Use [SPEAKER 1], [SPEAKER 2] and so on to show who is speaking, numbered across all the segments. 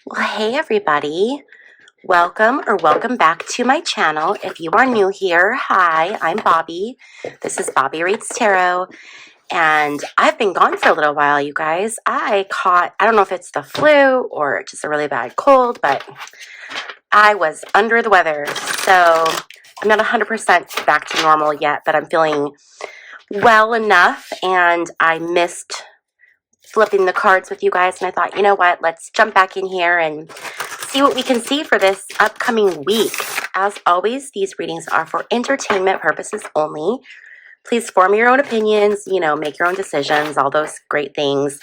[SPEAKER 1] Well, hey everybody. Welcome back to my channel. If you are new here, hi, I'm Bobbie. This is Bobbie Reads Tarot, and I've been gone for a little while, you guys. I don't know if it's the flu or just a really bad cold, but I was under the weather. So I'm not 100% back to normal yet, but I'm feeling well enough, and I missed flipping the cards with you guys, and I thought, you know what, let's jump back in here and see what we can see for this upcoming week. As always, these readings are for entertainment purposes only. Please form your own opinions, make your own decisions, all those great things.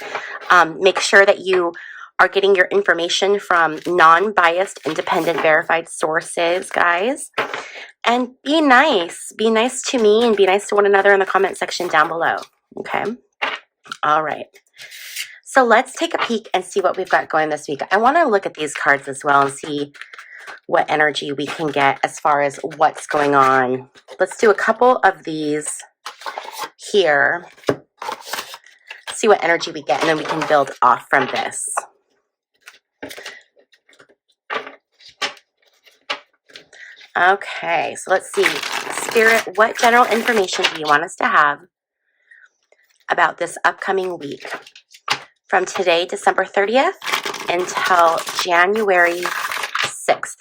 [SPEAKER 1] Make sure that you are getting your information from non-biased, independent, verified sources, guys. And be nice. Be nice to me and be nice to one another in the comment section down below. Okay? All right. So let's take a peek and see what we've got going this week. I want to look at these cards as well and see what energy we can get as far as what's going on. Let's do a couple of these here. See what energy we get, and then we can build off from this. Okay, so let's see. Spirit, what general information do you want us to have about this upcoming week? From today, December 30th, until January 6th.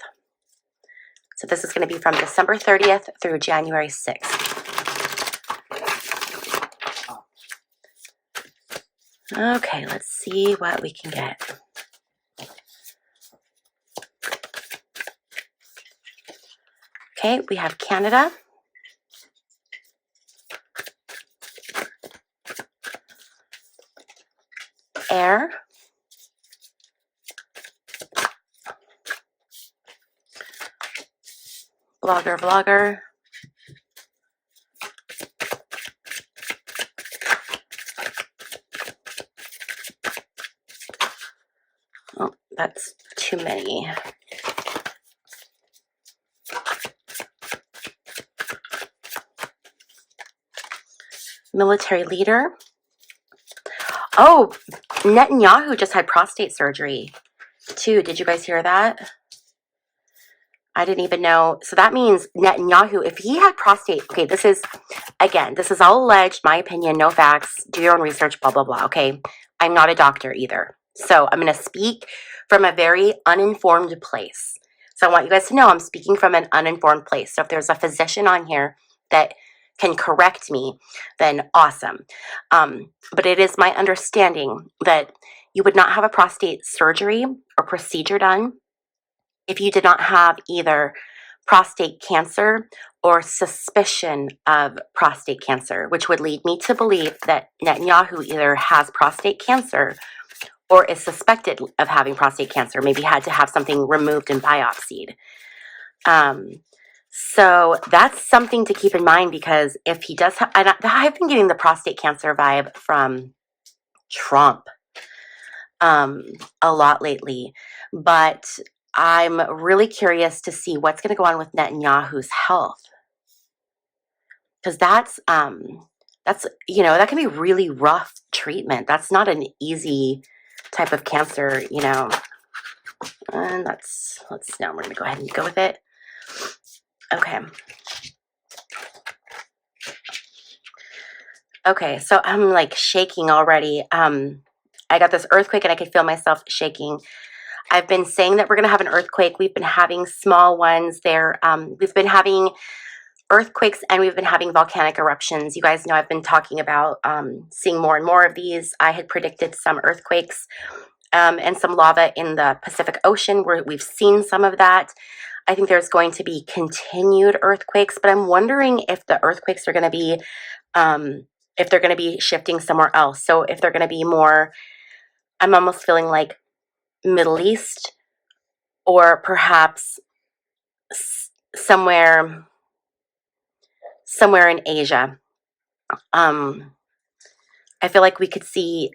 [SPEAKER 1] So this is going to be from December 30th through January 6th. Okay, let's see what we can get. Okay, we have Canada. Air. Vlogger. Oh, that's too many. Military leader. Oh, Netanyahu just had prostate surgery too. Did you guys hear that? I didn't even know. So that means Netanyahu, if he had prostate, okay, this is all alleged, my opinion, no facts, do your own research, blah, blah, blah, okay? I'm not a doctor either. So I'm going to speak from a very uninformed place. So I want you guys to know I'm speaking from an uninformed place. So if there's a physician on here that can correct me, then awesome. But it is my understanding that you would not have a prostate surgery or procedure done if you did not have either prostate cancer or suspicion of prostate cancer, which would lead me to believe that Netanyahu either has prostate cancer or is suspected of having prostate cancer, maybe had to have something removed and biopsied. So that's something to keep in mind, because if he does have, I've been getting the prostate cancer vibe from Trump a lot lately, but I'm really curious to see what's going to go on with Netanyahu's health, because that can be really rough treatment. That's not an easy type of cancer, And now we're going to go ahead and go with it. Okay. Okay, so I'm like shaking already. I got this earthquake and I could feel myself shaking. I've been saying that we're going to have an earthquake. We've been having small ones there. We've been having earthquakes and we've been having volcanic eruptions. You guys know I've been talking about seeing more and more of these. I had predicted some earthquakes and some lava in the Pacific Ocean, where we've seen some of that. I think there's going to be continued earthquakes, but I'm wondering if the earthquakes are going to be, if they're going to be shifting somewhere else. So if they're going to be more, I'm almost feeling like Middle East, or perhaps somewhere in Asia. I feel like we could see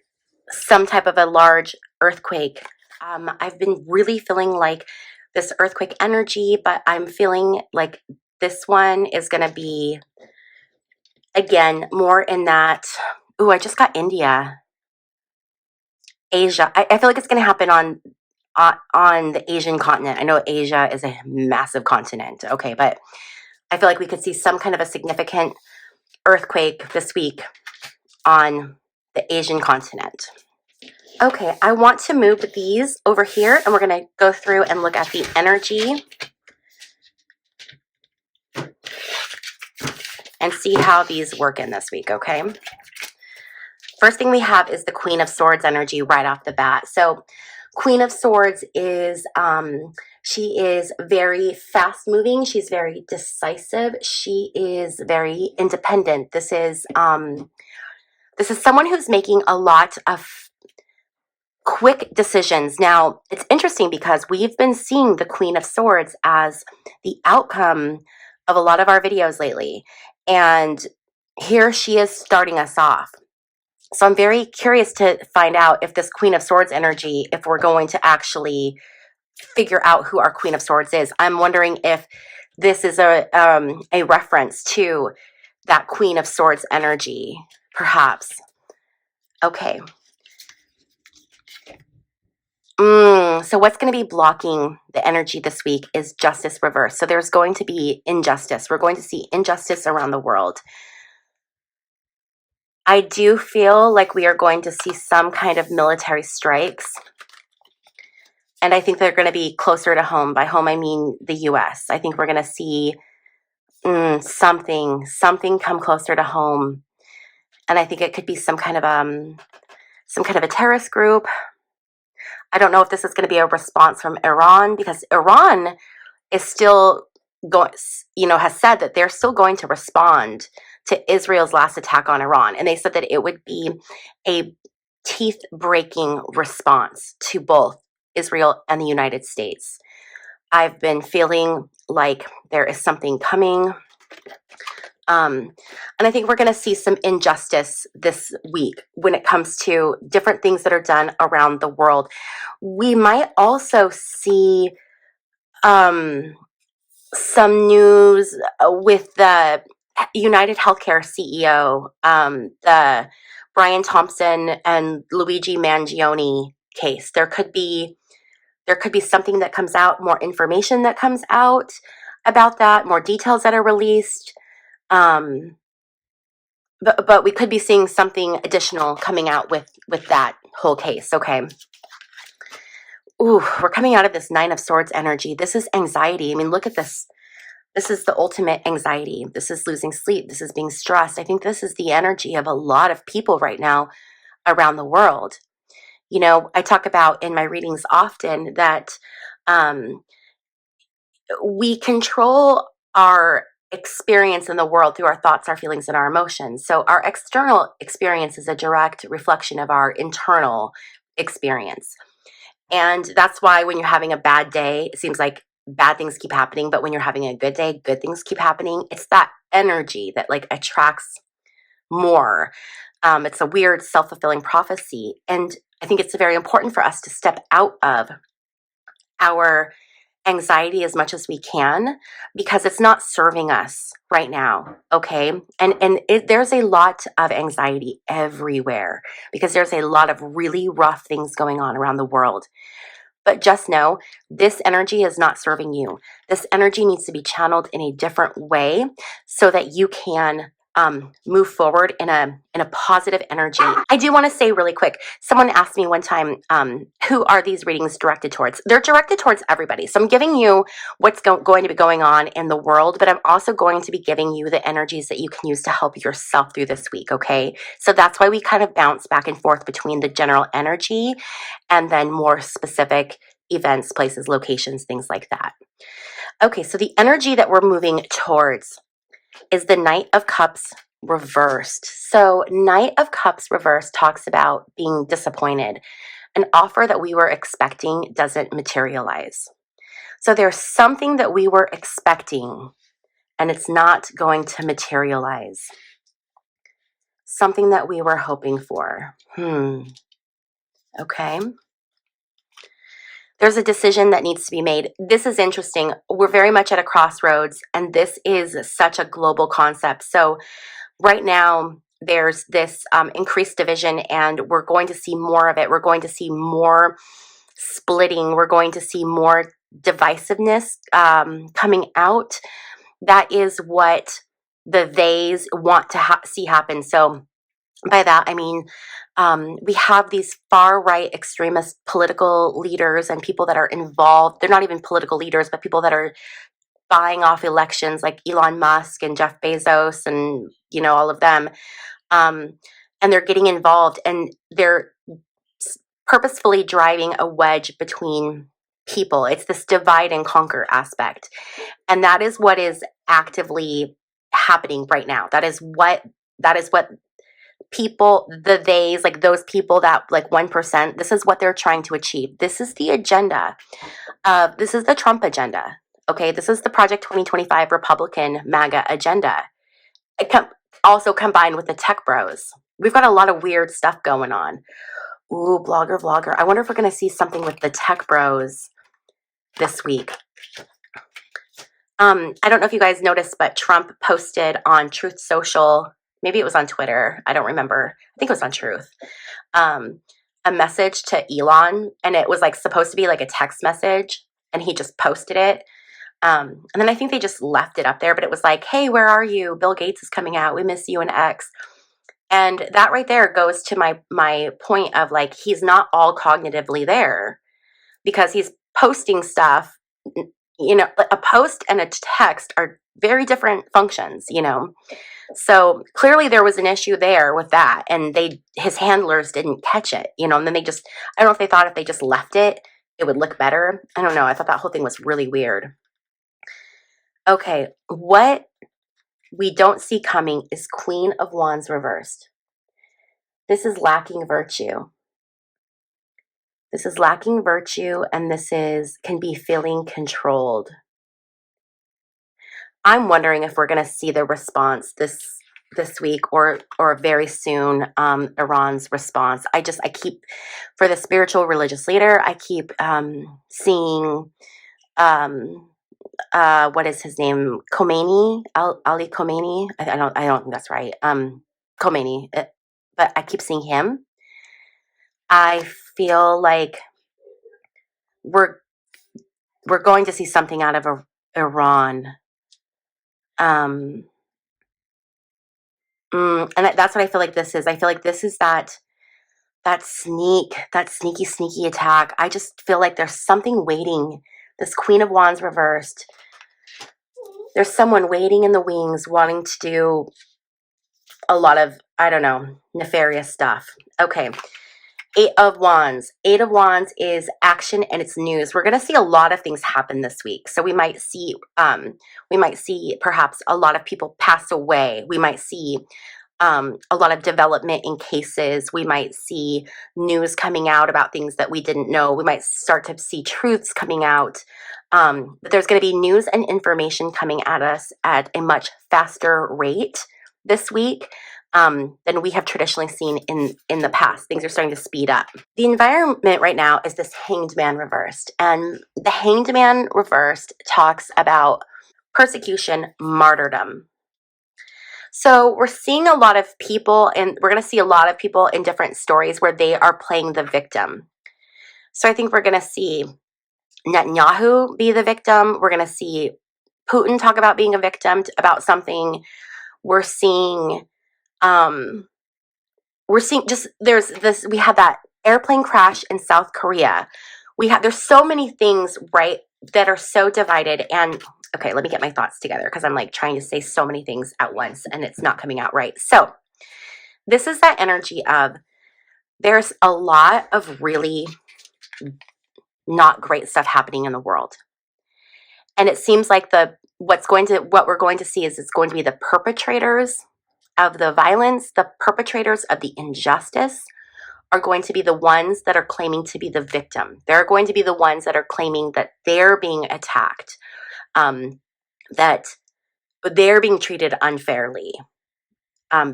[SPEAKER 1] some type of a large earthquake. I've been really feeling like this earthquake energy, but I'm feeling like this one is going to be, again, more in that, I just got India. Asia. I feel like it's going to happen on on the Asian continent. I know Asia is a massive continent, okay, but I feel like we could see some kind of a significant earthquake this week on the Asian continent. Okay, I want to move these over here, and we're going to go through and look at the energy and see how these work in this week, okay? First thing we have is the Queen of Swords energy right off the bat. So Queen of Swords is, she is very fast moving. She's very decisive. She is very independent. This is someone who's making a lot of quick decisions. Now, it's interesting because we've been seeing the Queen of Swords as the outcome of a lot of our videos lately. And here she is starting us off. So I'm very curious to find out if this Queen of Swords energy, if we're going to actually figure out who our Queen of Swords is. I'm wondering if this is a reference to that Queen of Swords energy, perhaps. Okay. So what's going to be blocking the energy this week is justice reverse. So there's going to be injustice. We're going to see injustice around the world. I do feel like we are going to see some kind of military strikes. And I think they're going to be closer to home. By home, I mean the U.S. I think we're going to see something come closer to home. And I think it could be some kind of a terrorist group. I don't know if this is going to be a response from Iran, because Iran is still going, has said that they're still going to respond to Israel's last attack on Iran. And they said that it would be a teeth-breaking response to both Israel and the United States. I've been feeling like there is something coming. And I think we're going to see some injustice this week when it comes to different things that are done around the world. We might also see some news with the United Healthcare CEO, the Brian Thompson and Luigi Mangione case. There could be something that comes out, more information that comes out about that, more details that are released. But we could be seeing something additional coming out with that whole case. Okay. Ooh, we're coming out of this Nine of Swords energy. This is anxiety. I mean, look at this. This is the ultimate anxiety. This is losing sleep. This is being stressed. I think this is the energy of a lot of people right now around the world. I talk about in my readings often that we control our experience in the world through our thoughts, our feelings, and our emotions. So our external experience is a direct reflection of our internal experience. And that's why when you're having a bad day, it seems like bad things keep happening. But when you're having a good day, good things keep happening. It's that energy that attracts more. It's a weird self-fulfilling prophecy. And I think it's very important for us to step out of our anxiety as much as we can, because it's not serving us right now. Okay. And there's a lot of anxiety everywhere because there's a lot of really rough things going on around the world. But just know this energy is not serving you. This energy needs to be channeled in a different way so that you can move forward in a positive energy. I do want to say really quick, someone asked me one time, who are these readings directed towards? They're directed towards everybody. So I'm giving you what's going to be going on in the world, but I'm also going to be giving you the energies that you can use to help yourself through this week, okay? So that's why we kind of bounce back and forth between the general energy and then more specific events, places, locations, things like that. Okay, so the energy that we're moving towards is the Knight of Cups reversed. So Knight of Cups reversed talks about being disappointed. An offer that we were expecting doesn't materialize. So there's something that we were expecting and it's not going to materialize. Something that we were hoping for. Okay. There's a decision that needs to be made. This is interesting. We're very much at a crossroads, and this is such a global concept. So right now, there's this increased division, and we're going to see more of it. We're going to see more splitting. We're going to see more divisiveness coming out. That is what the theys want to see happen. So by that, I mean, we have these far-right extremist political leaders and people that are involved. They're not even political leaders, but people that are buying off elections, like Elon Musk and Jeff Bezos and, all of them. And they're getting involved, and they're purposefully driving a wedge between people. It's this divide and conquer aspect. And that is what is actively happening right now. That is what people, the theys, like those people that like 1%, this is what they're trying to achieve. This is the agenda. This is the Trump agenda. Okay, this is the Project 2025 Republican MAGA agenda. Also combined with the tech bros. We've got a lot of weird stuff going on. Ooh, blogger, vlogger. I wonder if we're going to see something with the tech bros this week. I don't know if you guys noticed, but Trump posted on Truth Social, maybe it was on Twitter, I don't remember. I think it was on Truth. A message to Elon, and it was like supposed to be like a text message, and he just posted it. And then I think they just left it up there, but it was like, hey, where are you? Bill Gates is coming out. We miss you and X. And that right there goes to my point of like, he's not all cognitively there, because he's posting stuff. A post and a text are very different functions, So clearly there was an issue there with that, and his handlers didn't catch it, and then I don't know if they thought if they just left it, it would look better. I don't know. I thought that whole thing was really weird. Okay, what we don't see coming is Queen of Wands reversed. This is lacking virtue. This is lacking virtue, and this can be feeling controlled. I'm wondering if we're going to see the response this week or very soon, Iran's response. I keep, for the spiritual religious leader, I keep seeing, what is his name? Khomeini, Ali Khomeini. I don't think that's right. Khomeini, but I keep seeing him. I feel like we're going to see something out of Iran. And that's what I feel like this is. I feel like this is that sneaky attack. I just feel like there's something waiting. This Queen of Wands reversed. There's someone waiting in the wings wanting to do a lot of, I don't know, nefarious stuff. Okay. 8 of Wands. 8 of Wands is action and it's news. We're going to see a lot of things happen this week. So we might see perhaps a lot of people pass away. We might see a lot of development in cases. We might see news coming out about things that we didn't know. We might start to see truths coming out. But there's going to be news and information coming at us at a much faster rate this week than we have traditionally seen in the past. Things are starting to speed up. The environment right now is this Hanged Man reversed. And the Hanged Man reversed talks about persecution, martyrdom. So we're seeing a lot of people, and we're going to see a lot of people in different stories where they are playing the victim. So I think we're going to see Netanyahu be the victim. We're going to see Putin talk about being a victim about something. We're seeing just, we had that airplane crash in South Korea. There's so many things, right, that are so divided. And okay, let me get my thoughts together, because I'm like trying to say so many things at once and it's not coming out right. So this is that energy of, there's a lot of really not great stuff happening in the world. And it seems like what we're going to see is it's going to be the perpetrators of the violence, the perpetrators of the injustice are going to be the ones that are claiming to be the victim. They're going to be the ones that are claiming that they're being attacked, that they're being treated unfairly.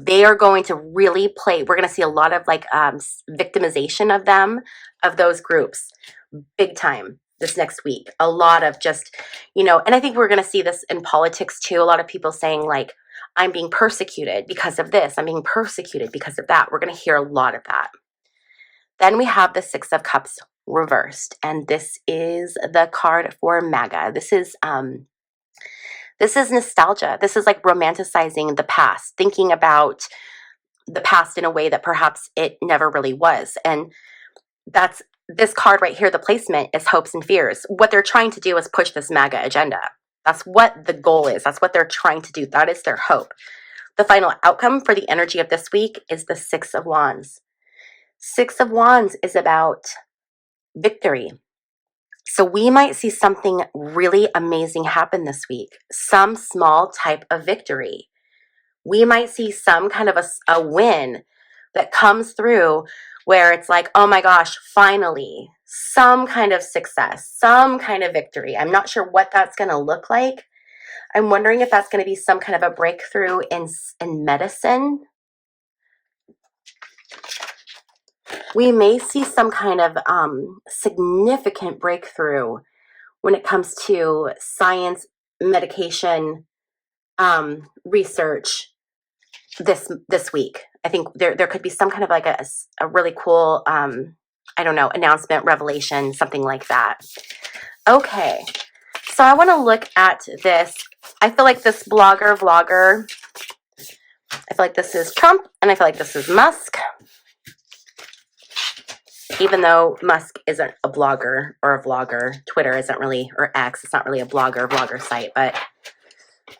[SPEAKER 1] They are going to really we're going to see a lot of victimization of them, of those groups, big time this next week. A lot of just, and I think we're going to see this in politics too. A lot of people saying like, I'm being persecuted because of this. I'm being persecuted because of that. We're going to hear a lot of that. Then we have the 6 of Cups reversed. And this is the card for MAGA. This is nostalgia. This is like romanticizing the past, thinking about the past in a way that perhaps it never really was. And that's this card right here. The placement is hopes and fears. What they're trying to do is push this MAGA agenda. That's what the goal is. That's what they're trying to do. That is their hope. The final outcome for the energy of this week is the Six of Wands. Six of Wands is about victory. So we might see something really amazing happen this week. Some small type of victory. We might see some kind of a win that comes through where it's like, oh my gosh, finally, some kind of success, some kind of victory. I'm not sure what that's going to look like. I'm wondering if that's going to be some kind of a breakthrough in medicine. We may see some kind of significant breakthrough when it comes to science, medication, research this week. I think there could be some kind of like a really cool, I don't know, announcement, revelation, something like that. Okay, so I want to look at this. I feel like this vlogger, I feel like this is Trump, and I feel like this is Musk. Even though Musk isn't a blogger or a vlogger, Twitter isn't really, or X, it's not really a vlogger site, but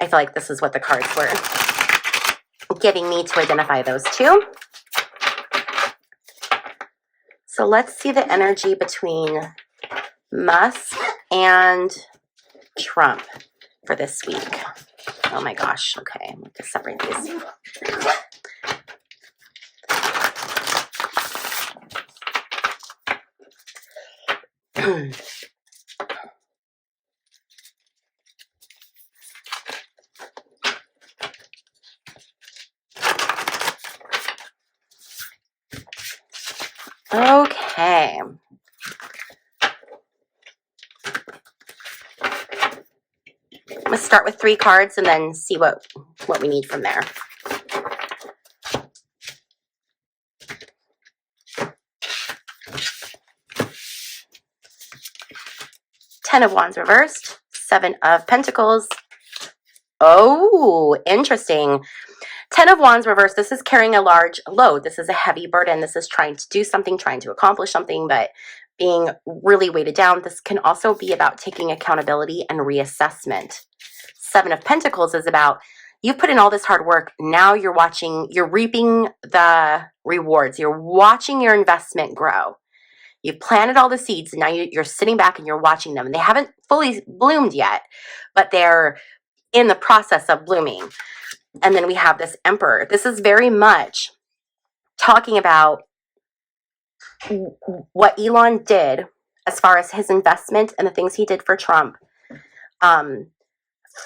[SPEAKER 1] I feel like this is what the cards were getting me to identify those two. So let's see the energy between Musk and Trump for this week. Oh my gosh. Okay, I'm going to separate these. Okay. I'm going to start with 3 cards and then see what we need from there. Ten of Wands reversed, 7 of Pentacles. Oh, interesting. 10 of Wands reversed. This is carrying a large load. This is a heavy burden. This is trying to do something, trying to accomplish something, but being really weighted down. This can also be about taking accountability and reassessment. 7 of Pentacles is about you've put in all this hard work. Now you're reaping the rewards. You're watching your investment grow. You've planted all the seeds, and now you're sitting back and you're watching them. And they haven't fully bloomed yet, but they're in the process of blooming. And then we have this Emperor. This is very much talking about what Elon did as far as his investment and the things he did for Trump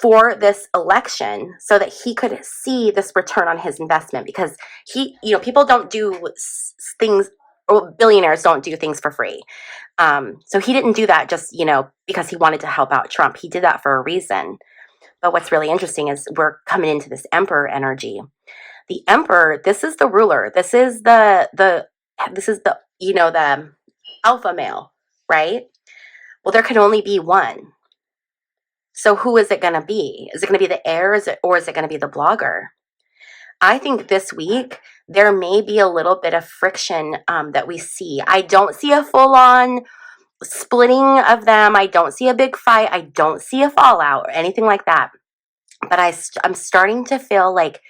[SPEAKER 1] for this election so that he could see this return on his investment. Because people don't do things, or billionaires don't do things for free. So he didn't do that just, because he wanted to help out Trump. He did that for a reason. But what's really interesting is we're coming into this Emperor energy. The Emperor, this is the ruler. This is the alpha male, right? Well, there can only be one. So who is it going to be? Is it going to be the heir, or is it going to be the blogger? I think this week there may be a little bit of friction that we see. I don't see a full-on splitting of them. I don't see a big fight. I don't see a fallout or anything like that. But I'm starting to feel like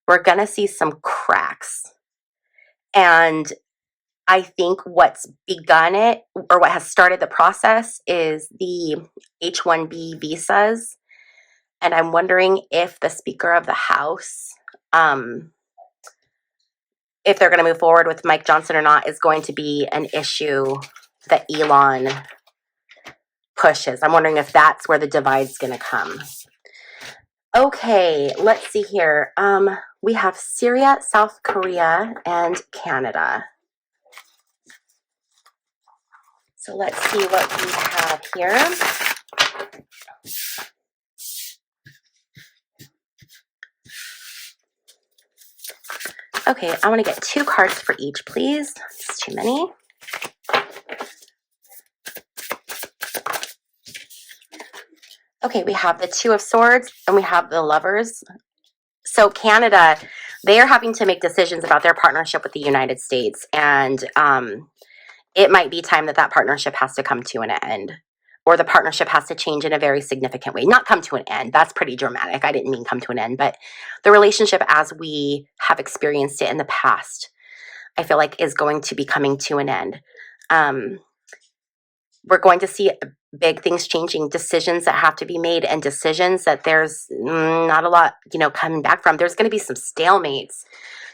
[SPEAKER 1] we're going to see some cracks. And I think what's begun it, or what has started the process, is the H-1B visas. And I'm wondering if the Speaker of the House, if they're going to move forward with Mike Johnson or not, is going to be an issue that Elon pushes. I'm wondering if that's where the divide's going to come. Okay, let's see here. We have Syria, South Korea, and Canada. So let's see what we have here. Okay, I want to get 2 cards for each, please. It's too many. Okay, we have the Two of Swords and we have the Lovers. So Canada, they are having to make decisions about their partnership with the United States. And it might be time that that partnership has to come to an end. Or the partnership has to change in a very significant way. Not come to an end. That's pretty dramatic. I didn't mean come to an end. But the relationship as we have experienced it in the past, I feel like is going to be coming to an end. We're going to see big things changing, decisions that have to be made, and decisions that there's not a lot, coming back from. There's going to be some stalemates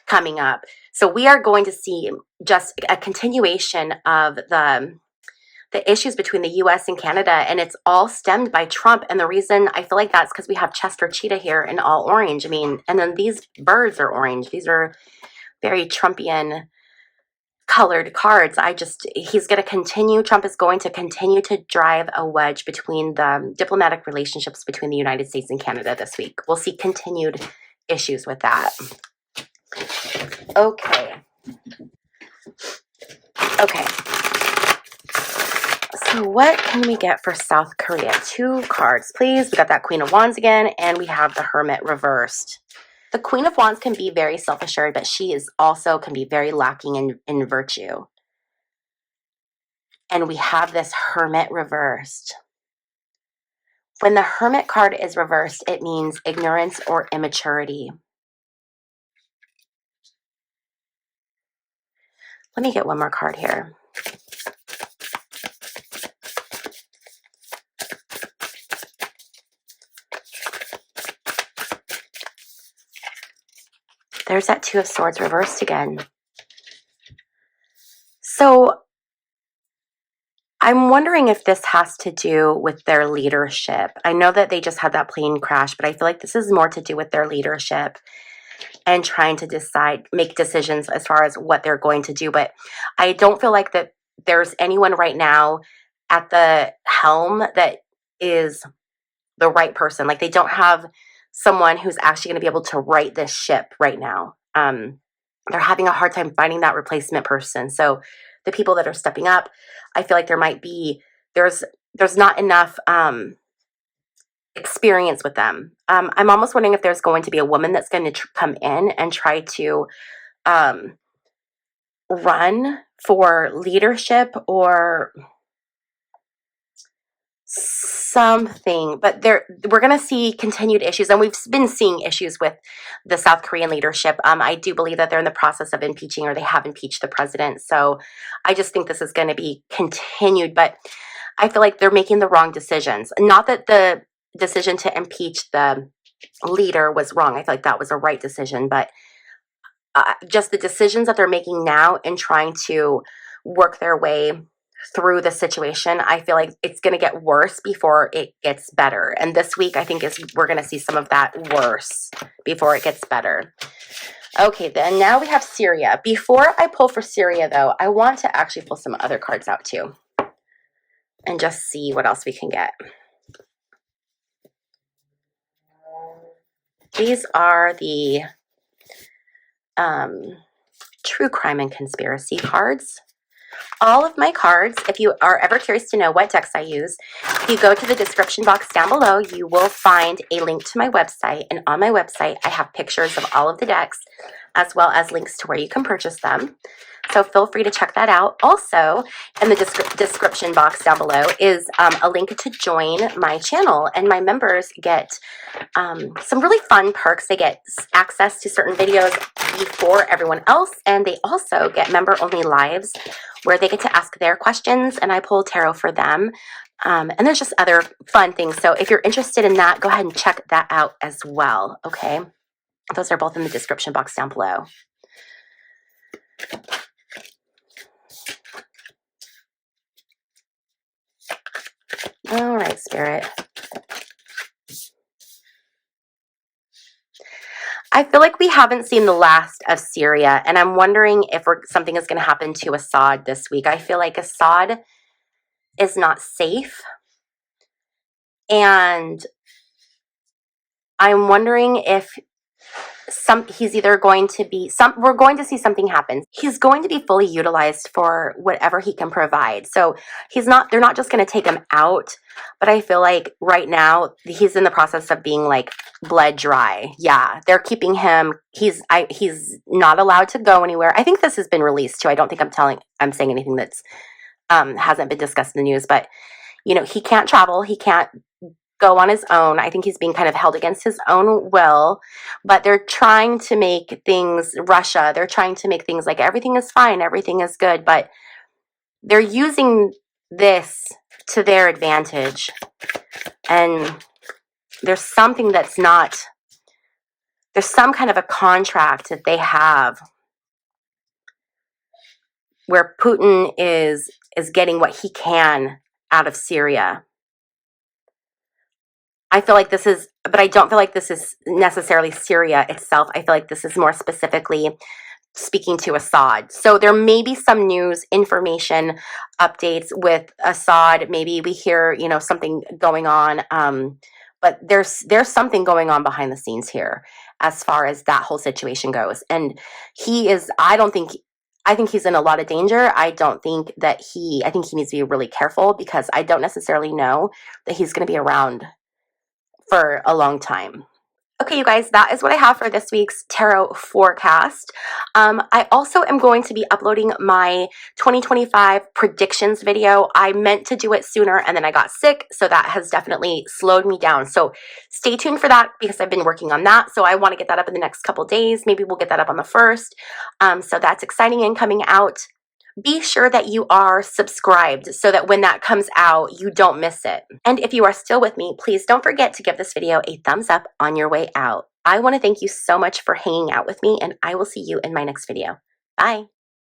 [SPEAKER 1] coming up. So we are going to see just a continuation of the issues between the US and Canada, and it's all stemmed by Trump. And the reason I feel like that's because we have Chester Cheetah here in all orange. I mean, and then these birds are orange. These are very Trumpian colored cards. He's going to continue, Trump is going to continue to drive a wedge between the diplomatic relationships between the United States and Canada this week. We'll see continued issues with that. Okay. So what can we get for South Korea? 2 cards, please. We got that Queen of Wands again, and we have the Hermit reversed. The Queen of Wands can be very self-assured, but she is also can be very lacking in virtue. And we have this Hermit reversed. When the Hermit card is reversed, it means ignorance or immaturity. Let me get one more card here. There's that Two of Swords reversed again. So I'm wondering if this has to do with their leadership. I know that they just had that plane crash, but I feel like this is more to do with their leadership and trying to make decisions as far as what they're going to do. But I don't feel like that there's anyone right now at the helm that is the right person. Like they don't have someone who's actually going to be able to right this ship right now. They're having a hard time finding that replacement person. So the people that are stepping up, I feel like there's not enough experience with them. I'm almost wondering if there's going to be a woman that's going to come in and try to run for leadership or something, but we're going to see continued issues, and we've been seeing issues with the South Korean leadership. I do believe that they're in the process of impeaching, or they have impeached the president. So I just think this is going to be continued, but I feel like they're making the wrong decisions. Not that the decision to impeach the leader was wrong. I feel like that was a right decision, but just the decisions that they're making now in trying to work their way through the situation, I feel like it's going to get worse before it gets better. And this week, I think we're going to see some of that worse before it gets better. Okay, then now we have Syria. Before I pull for Syria, though, I want to actually pull some other cards out too and just see what else we can get. These are the true crime and conspiracy cards. All of my cards, if you are ever curious to know what decks I use, if you go to the description box down below, you will find a link to my website. And on my website, I have pictures of all of the decks, as well as links to where you can purchase them. So feel free to check that out. Also, in the description box down below is a link to join my channel. And my members get some really fun perks. They get access to certain videos before everyone else. And they also get member-only lives where they get to ask their questions and I pull tarot for them. And there's just other fun things. So if you're interested in that, go ahead and check that out as well. Okay. Those are both in the description box down below. All right, Spirit. I feel like we haven't seen the last of Syria, and I'm wondering if something is going to happen to Assad this week. I feel like Assad is not safe, and I'm wondering if he's either going to be we're going to see something happen. He's going to be fully utilized for whatever he can provide. So they're not just going to take him out, but I feel like right now he's in the process of being like bled dry. Yeah, they're keeping him. He's not allowed to go anywhere. I think this has been released too. I don't think I'm saying anything that's hasn't been discussed in the news, but he can't travel. He can't go on his own. I think he's being kind of held against his own will, but they're trying to make things Russia. They're trying to make things like everything is fine, everything is good, but they're using this to their advantage. And there's something there's some kind of a contract that they have where Putin is getting what he can out of Syria. I feel like but I don't feel like this is necessarily Syria itself. I feel like this is more specifically speaking to Assad. So there may be some news, information, updates with Assad. Maybe we hear, something going on. But there's something going on behind the scenes here as far as that whole situation goes. And I think he's in a lot of danger. I think he needs to be really careful because I don't necessarily know that he's going to be around for a long time. Okay, you guys, that is what I have for this week's tarot forecast. I also am going to be uploading my 2025 predictions video. I meant to do it sooner and then I got sick, so that has definitely slowed me down. So stay tuned for that because I've been working on that. So I want to get that up in the next couple days. Maybe we'll get that up on the 1st. So that's exciting and coming out. Be sure that you are subscribed so that when that comes out, you don't miss it. And if you are still with me, please don't forget to give this video a thumbs up on your way out. I want to thank you so much for hanging out with me, and I will see you in my next video. Bye.